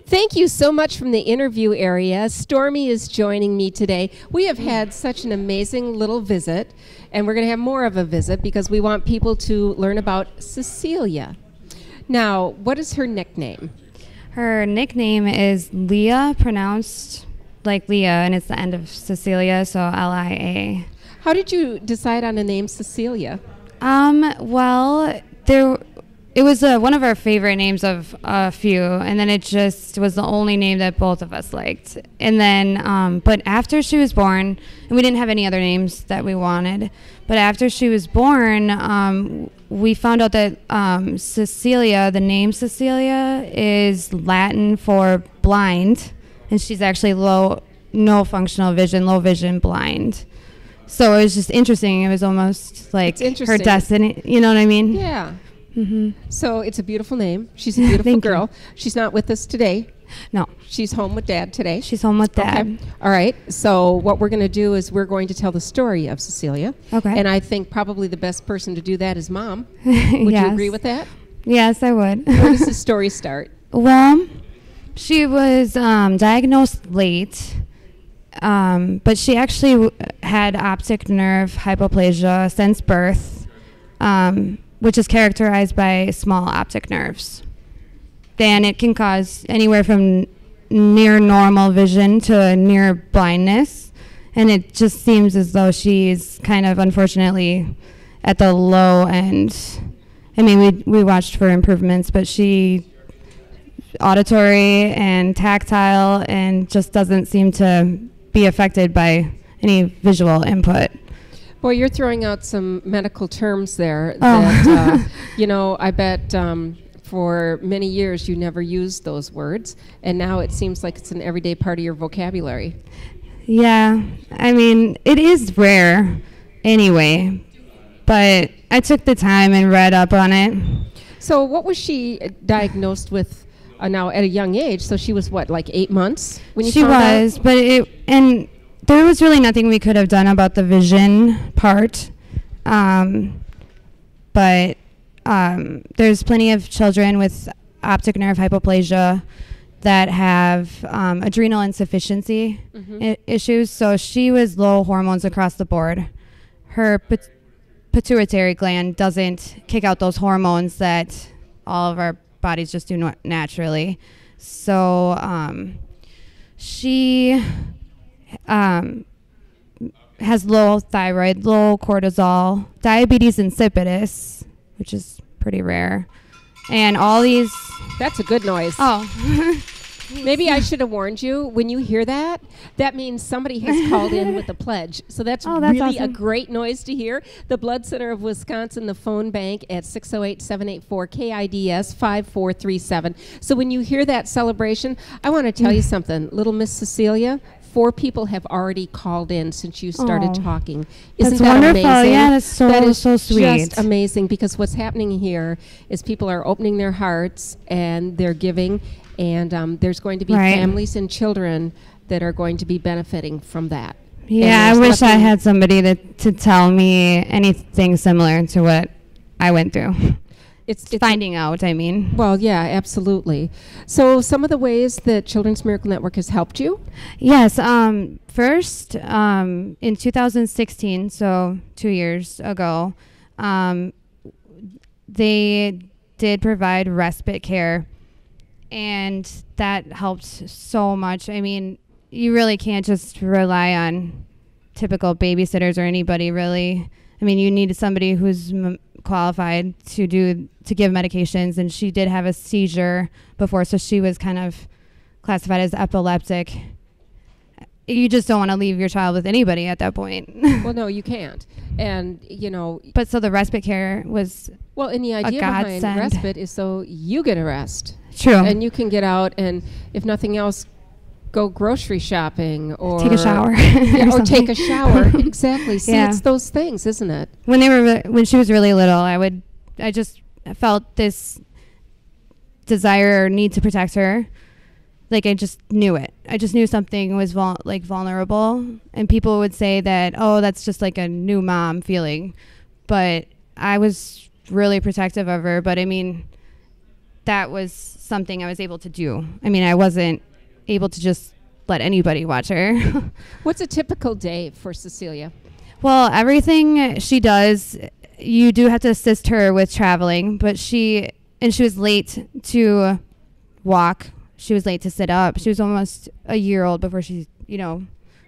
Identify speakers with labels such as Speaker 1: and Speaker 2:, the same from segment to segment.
Speaker 1: Thank you so much from the interview area. Stormy is joining me today. We have had such an amazing little visit, and we're going to have more of a visit because we want people to learn about Cecelia. Now, what is her nickname?
Speaker 2: Her nickname is Leah, pronounced like Leah, and it's the end of Cecelia, so Lia.
Speaker 1: How did you decide on the name Cecelia?
Speaker 2: Well, it was one of our favorite names of a few, and then it just was the only name that both of us liked. And then, but after she was born, and we didn't have any other names that we wanted, but after she was born, we found out that Cecelia, the name Cecelia, is Latin for blind, and she's actually no functional vision, low vision blind. So it was just interesting. It was almost like her destiny. You know what I mean?
Speaker 1: Yeah. Mm-hmm. So it's a beautiful name. She's a beautiful girl. She's not with us today.
Speaker 2: No.
Speaker 1: She's home with Dad today.
Speaker 2: She's home with Dad.
Speaker 1: Okay. All right. So what we're going to do is we're going to tell the story of Cecelia.
Speaker 2: Okay.
Speaker 1: And I think probably the best person to do that is Mom. Would you agree with that?
Speaker 2: Yes, I would.
Speaker 1: Where does the story start?
Speaker 2: Well, she was diagnosed late, but she actually had optic nerve hypoplasia since birth, which is characterized by small optic nerves. Then it can cause anywhere from near normal vision to near blindness, and it just seems as though she's kind of, unfortunately, at the low end. I mean, we watched for improvements, but she auditory and tactile and just doesn't seem to be affected by any visual input.
Speaker 1: Boy, you're throwing out some medical terms there that, I bet for many years you never used those words, and now it seems like it's an everyday part of your vocabulary.
Speaker 2: Yeah, I mean, it is rare anyway, but I took the time and read up on it.
Speaker 1: So what was she diagnosed with now at a young age? So she was what, like 8 months when you found out?
Speaker 2: She was, but there was really nothing we could have done about the vision part. But there's plenty of children with optic nerve hypoplasia that have adrenal insufficiency issues. So she was low hormones across the board. Her pituitary gland doesn't kick out those hormones that all of our bodies just do naturally. So she has low thyroid, low cortisol, diabetes insipidus, which is pretty rare, and all these.
Speaker 1: That's a good noise.
Speaker 2: Oh.
Speaker 1: Maybe I should have warned you. When you hear that, that means somebody has called in with a pledge. So that's really awesome. A great noise to hear. The Blood Center of Wisconsin, the phone bank at 608-784-KIDS 5437. So when you hear that celebration, I want to tell you something. Little Miss Cecelia, 4 people have already called in since you started talking. Isn't
Speaker 2: that's
Speaker 1: that
Speaker 2: wonderful.
Speaker 1: Amazing?
Speaker 2: Yeah, that's so sweet.
Speaker 1: Just amazing, because what's happening here is people are opening their hearts and they're giving, and there's going to be families and children that are going to be benefiting from that.
Speaker 2: Yeah, I wish I had somebody to tell me anything similar to what I went through. It's finding out, I mean.
Speaker 1: Well, yeah, absolutely. So some of the ways that Children's Miracle Network has helped you?
Speaker 2: Yes. First, in 2016, so 2 years ago, they did provide respite care, and that helped so much. I mean, you really can't just rely on typical babysitters or anybody, really. I mean, you need somebody who's qualified to give medications, and she did have a seizure before, so she was kind of classified as epileptic. You just don't want to leave your child with anybody at that point.
Speaker 1: Well, no, you can't. And,
Speaker 2: But so the respite care was
Speaker 1: well, and the idea behind respite is so you get a rest.
Speaker 2: True.
Speaker 1: And you can get out and, if nothing else, go grocery shopping or
Speaker 2: take a shower.
Speaker 1: Or take a shower. Exactly. See, it's those things, isn't it?
Speaker 2: When she was really little, I just felt this desire or need to protect her. Like, I just knew it. I just knew something was vulnerable, and people would say that, oh, that's just like a new mom feeling. But I was really protective of her. But I mean, that was something I was able to do. I mean, I wasn't able to just let anybody watch her.
Speaker 1: What's a typical day for Cecelia?
Speaker 2: Well, everything she does, you do have to assist her with traveling, but she was late to walk. She was late to sit up. She was almost a year old before she,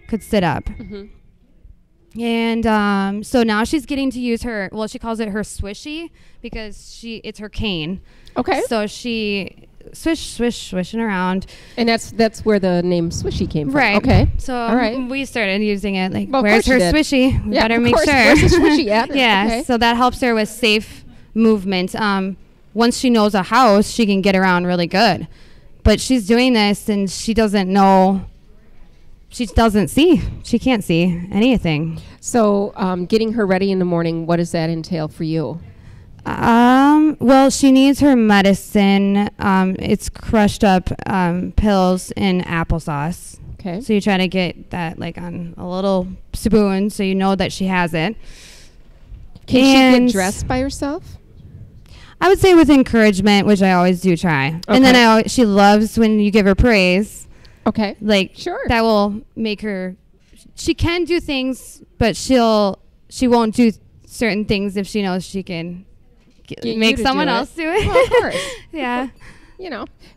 Speaker 2: could sit up.
Speaker 1: Mm-hmm.
Speaker 2: And so now she's getting to use her, well, she calls it her swishy because it's her cane.
Speaker 1: Okay.
Speaker 2: So she swishing around.
Speaker 1: And that's where the name Swishy came from.
Speaker 2: Right.
Speaker 1: Okay.
Speaker 2: So
Speaker 1: all right.
Speaker 2: we started using it like,
Speaker 1: well,
Speaker 2: where's her swishy? We better make sure.
Speaker 1: Where's the swishy at?
Speaker 2: Yeah.
Speaker 1: Okay.
Speaker 2: So that helps her with safe movement. Once she knows a house, she can get around really good. But she's doing this and she doesn't know. She doesn't see. She can't see anything.
Speaker 1: So getting her ready in the morning, what does that entail for you?
Speaker 2: Well, she needs her medicine. It's crushed up pills in applesauce.
Speaker 1: Okay.
Speaker 2: So you try to get that like on a little spoon so you know that she has it.
Speaker 1: Can she get dressed by herself?
Speaker 2: I would say with encouragement, which I always do try. Okay. And then she loves when you give her praise.
Speaker 1: Okay.
Speaker 2: Like,
Speaker 1: sure.
Speaker 2: That will make her, she can do things, but she won't do certain things if she knows she can make someone else do it.
Speaker 1: Well, of course.
Speaker 2: Yeah.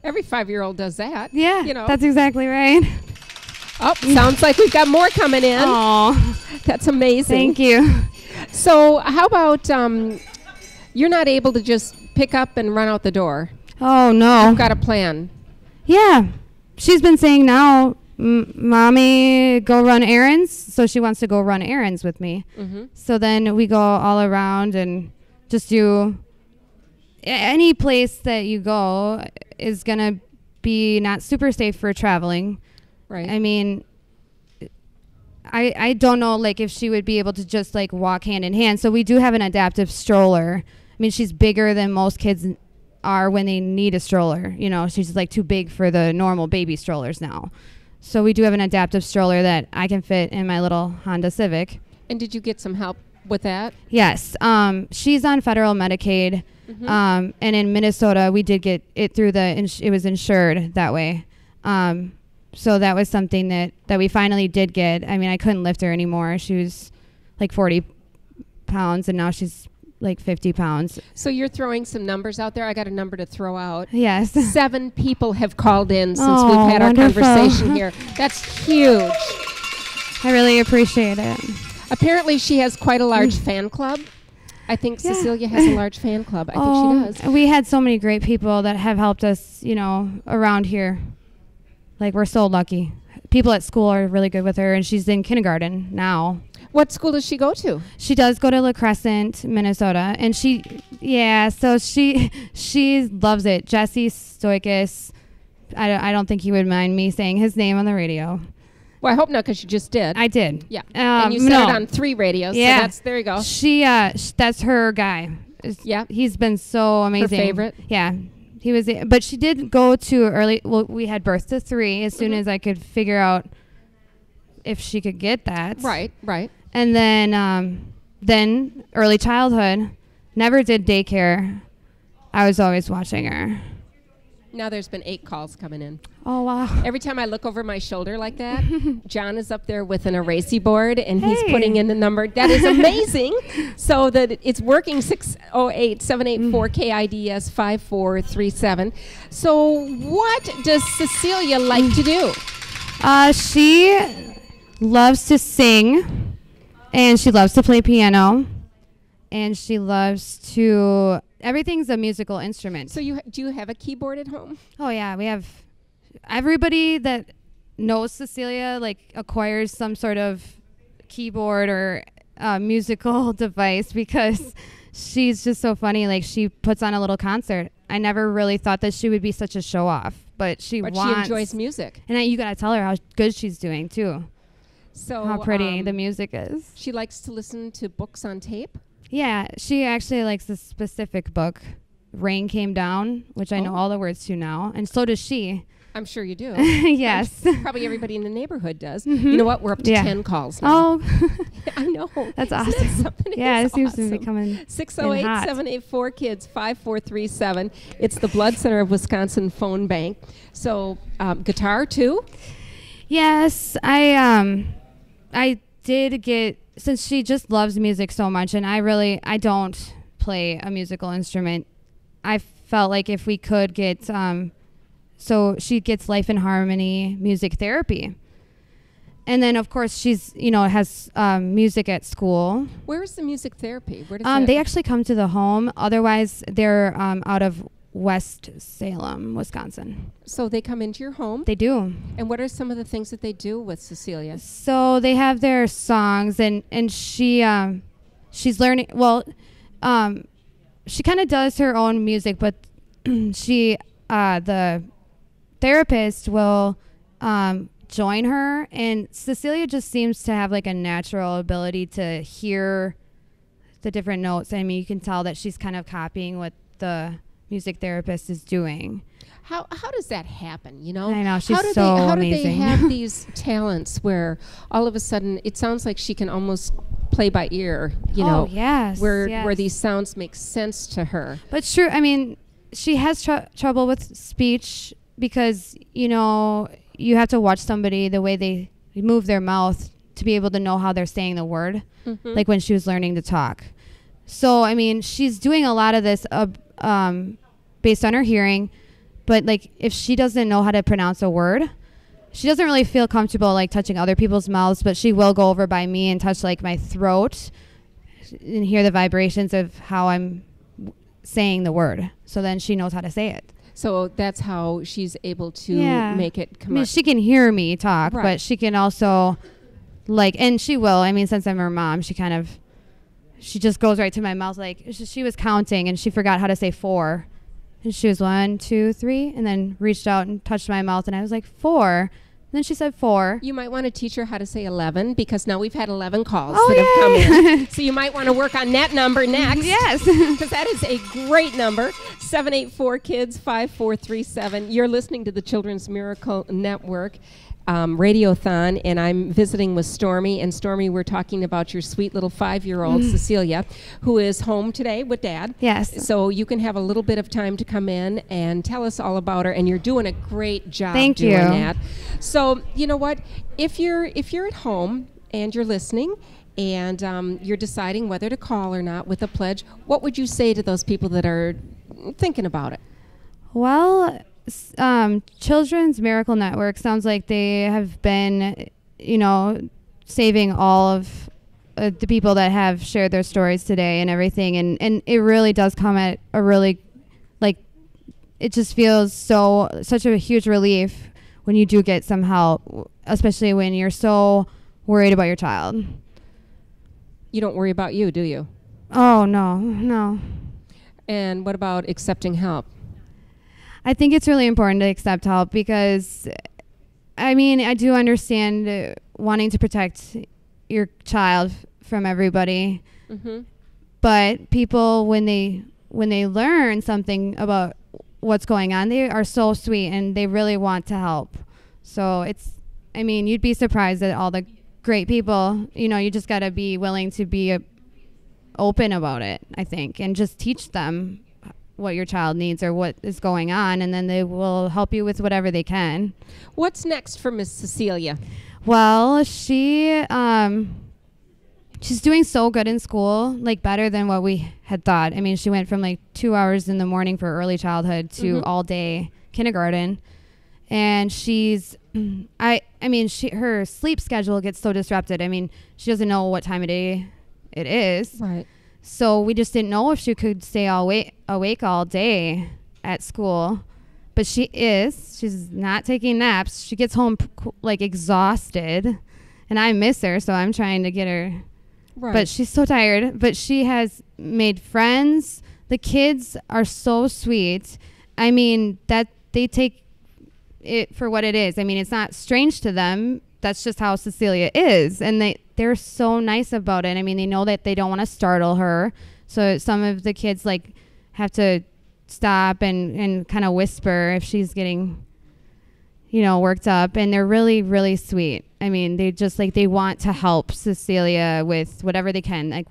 Speaker 1: Every 5-year-old does that.
Speaker 2: Yeah. That's exactly right.
Speaker 1: Oh, sounds like we've got more coming in.
Speaker 2: Oh,
Speaker 1: that's amazing.
Speaker 2: Thank you.
Speaker 1: So how about you're not able to just pick up and run out the door?
Speaker 2: Oh, no.
Speaker 1: You've got a plan.
Speaker 2: Yeah. She's been saying now, Mommy, go run errands. So she wants to go run errands with me.
Speaker 1: Mm-hmm.
Speaker 2: So then we go all around and just do any place that you go is going to be not super safe for traveling.
Speaker 1: Right.
Speaker 2: I mean, I don't know, like, if she would be able to just, like, walk hand in hand. So we do have an adaptive stroller. I mean, she's bigger than most kids are when they need a stroller. She's, like, too big for the normal baby strollers now. So we do have an adaptive stroller that I can fit in my little Honda Civic.
Speaker 1: And did you get some help with that?
Speaker 2: Yes. She's on federal Medicaid.
Speaker 1: Mm-hmm.
Speaker 2: And in Minnesota, we did get it through it was insured that way. So that was something that we finally did get. I mean, I couldn't lift her anymore. She was like 40 pounds, and now she's like 50 pounds.
Speaker 1: So you're throwing some numbers out there. I got a number to throw out.
Speaker 2: Yes.
Speaker 1: 7 people have called in since we've had
Speaker 2: wonderful.
Speaker 1: Our conversation here. That's huge.
Speaker 2: I really appreciate it.
Speaker 1: Apparently, she has quite a large fan club. I think Cecelia has a large fan club. I think she does.
Speaker 2: We had so many great people that have helped us, around here. Like, we're so lucky. People at school are really good with her, and she's in kindergarten now.
Speaker 1: What school does she go to?
Speaker 2: She does go to La Crescent, Minnesota, and she loves it. Jesse Stoikis, I don't think he would mind me saying his name on the radio.
Speaker 1: Well, I hope not, because you just did.
Speaker 2: I did.
Speaker 1: Yeah, and you said it on 3 radios.
Speaker 2: Yeah.
Speaker 1: So there you go.
Speaker 2: That's her guy.
Speaker 1: Yeah,
Speaker 2: he's been so amazing.
Speaker 1: Her favorite.
Speaker 2: Yeah. He was, but she did go to early. Well, we had birth to 3 as soon as I could figure out if she could get that.
Speaker 1: Right.
Speaker 2: And then early childhood. Never did daycare. I was always watching her.
Speaker 1: Now there's been 8 calls coming in.
Speaker 2: Oh, wow.
Speaker 1: Every time I look over my shoulder like that, John is up there with an erasy board, and he's putting in the number. That is amazing. So that it's working. 608-784-KIDS 5437. So what does Cecelia like to do?
Speaker 2: She loves to sing, and she loves to play piano, and she loves to... Everything's a musical instrument.
Speaker 1: So do you have a keyboard at home?
Speaker 2: Oh, yeah. We have... Everybody that knows Cecelia, like, acquires some sort of keyboard or musical device because she's just so funny. Like, she puts on a little concert. I never really thought that she would be such a show-off, but she
Speaker 1: enjoys music.
Speaker 2: And you got to tell her how good she's doing, too.
Speaker 1: So
Speaker 2: how pretty the music is.
Speaker 1: She likes to listen to books on tape?
Speaker 2: Yeah, she actually likes this specific book, Rain Came Down, which I know all the words to now, and so does she.
Speaker 1: I'm sure you do.
Speaker 2: Yes.
Speaker 1: Probably everybody in the neighborhood does. You know what? We're up to 10 calls now.
Speaker 2: Oh,
Speaker 1: I know.
Speaker 2: that's
Speaker 1: Isn't
Speaker 2: awesome.
Speaker 1: that something?
Speaker 2: Yeah, it
Speaker 1: It's
Speaker 2: seems to be
Speaker 1: awesome.
Speaker 2: coming
Speaker 1: 608-784-KIDS, 5437. It's the Blood Center of Wisconsin phone bank. So, guitar too?
Speaker 2: Yes, I did get, since she just loves music so much, and I don't play a musical instrument. I felt like if we could get, so she gets Life in Harmony music therapy. And then, of course, she's, has music at school.
Speaker 1: Where is the music therapy? Where does
Speaker 2: They actually come to the home. Otherwise, they're out of West Salem, Wisconsin.
Speaker 1: So they come into your home?
Speaker 2: They do.
Speaker 1: And what are some of the things that they do with Cecelia?
Speaker 2: So they have their songs, and she's learning, she kind of does her own music, but the therapist will join her, and Cecelia just seems to have like a natural ability to hear the different notes. I mean, you can tell that she's kind of copying what the music therapist is doing.
Speaker 1: How does that happen,
Speaker 2: I know, she's
Speaker 1: how
Speaker 2: so
Speaker 1: do
Speaker 2: amazing.
Speaker 1: they have these talents where all of a sudden it sounds like she can almost play by ear,
Speaker 2: yes,
Speaker 1: where these sounds make sense to her.
Speaker 2: But sure, I mean, she has trouble with speech because, you have to watch somebody, the way they move their mouth to be able to know how they're saying the word, like when she was learning to talk. So, I mean, she's doing a lot of this based on her hearing, but like if she doesn't know how to pronounce a word, she doesn't really feel comfortable like touching other people's mouths, but she will go over by me and touch like my throat and hear the vibrations of how I'm saying the word. So then she knows how to say it.
Speaker 1: So that's how she's able to make it come out.
Speaker 2: She can hear me talk,
Speaker 1: Right.
Speaker 2: but she can also and she will. I mean, since I'm her mom, she just goes right to my mouth. Like she was counting and she forgot how to say 4. And she was 1, 2, 3, and then reached out and touched my mouth, and I was like 4. And then she said 4.
Speaker 1: You might want to teach her how to say 11 because now we've had 11 calls that have come in. So you might want to work on that number next.
Speaker 2: Yes.
Speaker 1: Because that is a great number. 784-KIDS, 5437. You're listening to the Children's Miracle Network. Radiothon, and I'm visiting with Stormy. And Stormy, we're talking about your sweet little 5-year-old Cecelia, who is home today with Dad.
Speaker 2: Yes.
Speaker 1: So you can have a little bit of time to come in and tell us all about her. And you're doing a great job
Speaker 2: Thank
Speaker 1: doing
Speaker 2: you.
Speaker 1: that. So you know what? If you're at home and you're listening and you're deciding whether to call or not with a pledge, what would you say to those people that are thinking about it?
Speaker 2: Well, Children's Miracle Network sounds like they have been, saving all of the people that have shared their stories today and everything. And it really does come at a really, it just feels such a huge relief when you do get some help, especially when you're so worried about your child.
Speaker 1: You don't worry about you, do you?
Speaker 2: Oh, no.
Speaker 1: And what about accepting help?
Speaker 2: I think it's really important to accept help because, I mean, I do understand wanting to protect your child from everybody. But people, when they learn something about what's going on, they are so sweet and they really want to help. So you'd be surprised at all the great people. You just got to be willing to be open about it, I think, and just teach them what your child needs or what is going on, and then they will help you with whatever they can.
Speaker 1: What's next for Miss Cecelia?
Speaker 2: Well, she's doing so good in school, better than what we had thought. I mean, she went from 2 hours in the morning for early childhood to all day kindergarten. And she's, her sleep schedule gets so disrupted. I mean, she doesn't know what time of day it is.
Speaker 1: Right.
Speaker 2: So we just didn't know if she could stay awake all day at school. But she is. She's not taking naps. She gets home exhausted. And I miss her, so I'm trying to get her. Right. But she's so tired. But she has made friends. The kids are so sweet. I mean, that they take it for what it is. I mean, it's not strange to them. That's just how Cecelia is. And they're so nice about it. I mean, they know that they don't want to startle her. So some of the kids have to stop and kind of whisper if she's getting worked up, and they're really, really sweet. I mean, they just like, they want to help Cecelia with whatever they can. Like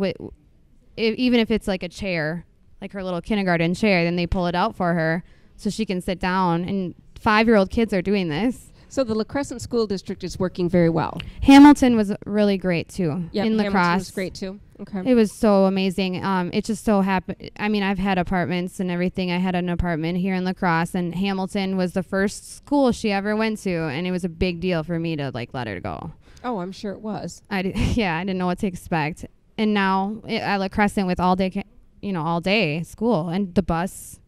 Speaker 2: even if it's like a chair, like her little kindergarten chair, then they pull it out for her so she can sit down. And 5-year-old kids are doing this.
Speaker 1: So the La Crescent School District is working very well.
Speaker 2: Hamilton was really great too.
Speaker 1: Yeah,
Speaker 2: in La
Speaker 1: Hamilton
Speaker 2: Crosse
Speaker 1: was great too. Okay.
Speaker 2: It was so amazing. It just so happened. I mean, I've had apartments and everything. I had an apartment here in La Crosse, and Hamilton was the first school she ever went to, and it was a big deal for me to like let her go.
Speaker 1: Oh, I'm sure it was.
Speaker 2: I didn't know what to expect. And now at La Crescent with all day school and the bus.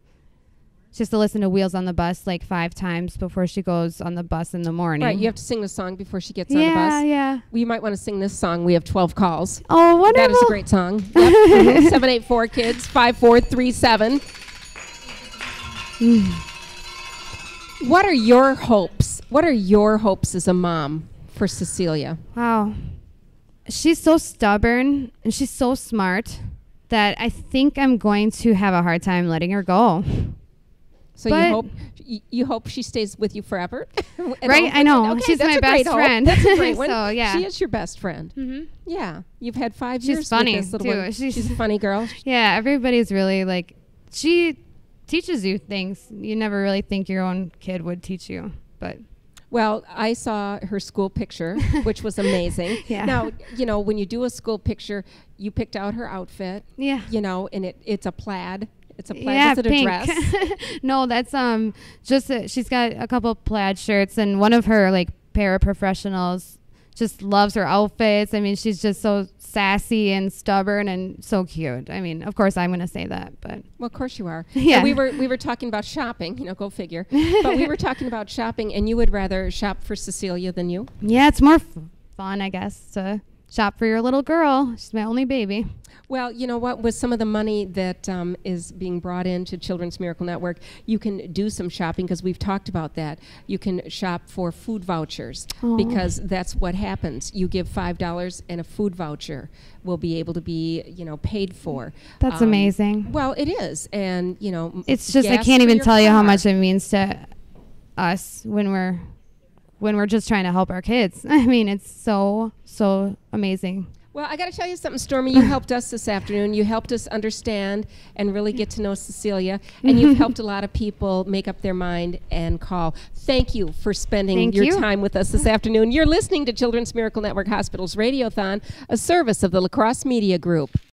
Speaker 2: She has to listen to Wheels on the Bus like 5 times before she goes on the bus in the morning.
Speaker 1: Right, you have to sing the song before she gets on the bus.
Speaker 2: Yeah.
Speaker 1: Well, you might want to sing this song. We have 12 calls.
Speaker 2: Oh, wonderful.
Speaker 1: That is a great song. Yep. 784 kids 5437. What are your hopes? What are your hopes as a mom for Cecelia?
Speaker 2: Wow. She's so stubborn and she's so smart that I think I'm going to have a hard time letting her go.
Speaker 1: So you hope she stays with you forever?
Speaker 2: Right, I know. Okay, she's my best friend.
Speaker 1: That's a great one.
Speaker 2: So, yeah.
Speaker 1: She is your best friend. Mm-hmm. Yeah. You've had 5 years
Speaker 2: She's funny,
Speaker 1: with this little
Speaker 2: too.
Speaker 1: one. She's a funny girl.
Speaker 2: Yeah, everybody's really like, she teaches you things you never really think your own kid would teach you. But
Speaker 1: well, I saw her school picture, which was amazing.
Speaker 2: Yeah.
Speaker 1: Now, when you do a school picture, you picked out her outfit.
Speaker 2: Yeah.
Speaker 1: And it's a plaid. It's a plaid.
Speaker 2: Yeah,
Speaker 1: Is it
Speaker 2: pink.
Speaker 1: a dress?
Speaker 2: No, that's just she's got a couple plaid shirts, and one of her like paraprofessionals just loves her outfits. I mean, she's just so sassy and stubborn and so cute. I mean, of course I'm going to say that, but
Speaker 1: well, of course you are.
Speaker 2: Yeah.
Speaker 1: And we were talking about shopping, go figure. But we were talking about shopping, and you would rather shop for Cecelia than you?
Speaker 2: Yeah, it's more fun, I guess, to shop for your little girl. She's my only baby.
Speaker 1: Well, you know what? With some of the money that is being brought into Children's Miracle Network, you can do some shopping, because we've talked about that. You can shop for food vouchers, because that's what happens. You give $5 and a food voucher will be able to be, paid for.
Speaker 2: That's amazing.
Speaker 1: Well, it is. And,
Speaker 2: it's just, I can't even tell you how much it means to us when we're just trying to help our kids. I mean, it's so amazing.
Speaker 1: Well, I got to tell you something, Stormy. You helped us this afternoon. You helped us understand and really get to know Cecelia, and you've helped a lot of people make up their mind and call. Thank you for spending your time with us this afternoon. You're listening to Children's Miracle Network Hospital's Radiothon, a service of the La Crosse Media Group.